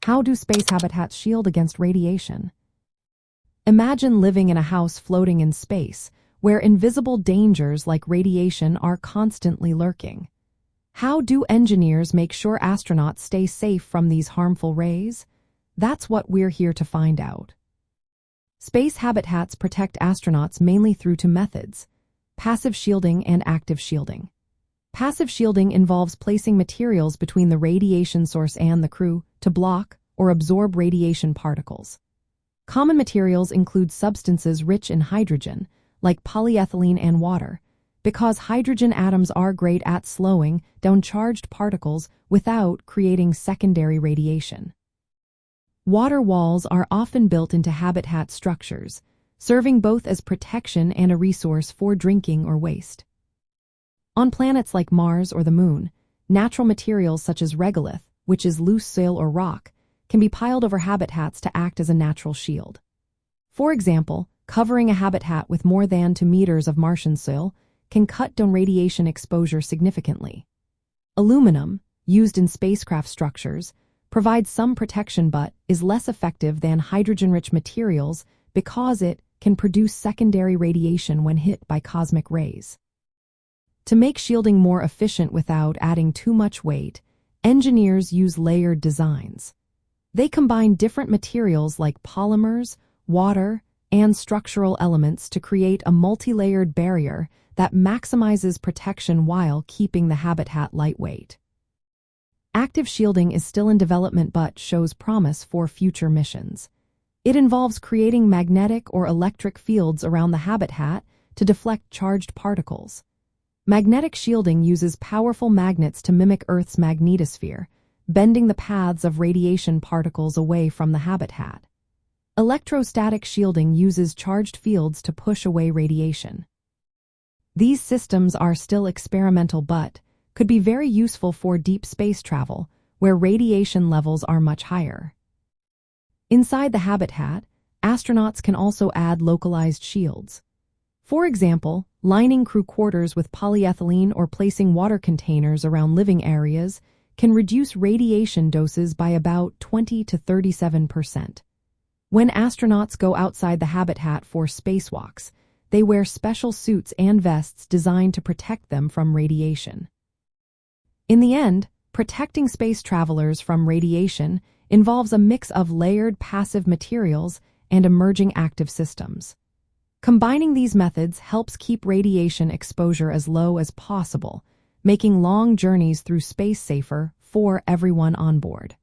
How do space habitats shield against radiation? Imagine living in a house floating in space, where invisible dangers like radiation are constantly lurking. How do engineers make sure astronauts stay safe from these harmful rays? That's what we're here to find out. Space habitats protect astronauts mainly through two methods: passive shielding and active shielding. Passive shielding involves placing materials between the radiation source and the crew to block or absorb radiation particles. Common materials include substances rich in hydrogen, like polyethylene and water, because hydrogen atoms are great at slowing down charged particles without creating secondary radiation. Water walls are often built into habitat structures, serving both as protection and a resource for drinking or waste. On planets like Mars or the Moon, natural materials such as regolith, which is loose soil or rock, can be piled over habitats to act as a natural shield. For example, covering a habitat with more than 2 meters of Martian soil can cut down radiation exposure significantly. Aluminum, used in spacecraft structures, provides some protection but is less effective than hydrogen-rich materials because it can produce secondary radiation when hit by cosmic rays. To make shielding more efficient without adding too much weight, engineers use layered designs. They combine different materials like polymers, water, and structural elements to create a multi-layered barrier that maximizes protection while keeping the habitat lightweight. Active shielding is still in development but shows promise for future missions. It involves creating magnetic or electric fields around the habitat to deflect charged particles. Magnetic shielding uses powerful magnets to mimic Earth's magnetosphere, bending the paths of radiation particles away from the habitat. Electrostatic shielding uses charged fields to push away radiation. These systems are still experimental but could be very useful for deep space travel, where radiation levels are much higher. Inside the habitat, astronauts can also add localized shields. For example, lining crew quarters with polyethylene or placing water containers around living areas can reduce radiation doses by about 20 to 37%. When astronauts go outside the habitat for spacewalks, they wear special suits and vests designed to protect them from radiation. In the end, protecting space travelers from radiation involves a mix of layered passive materials and emerging active systems. Combining these methods helps keep radiation exposure as low as possible, making long journeys through space safer for everyone on board.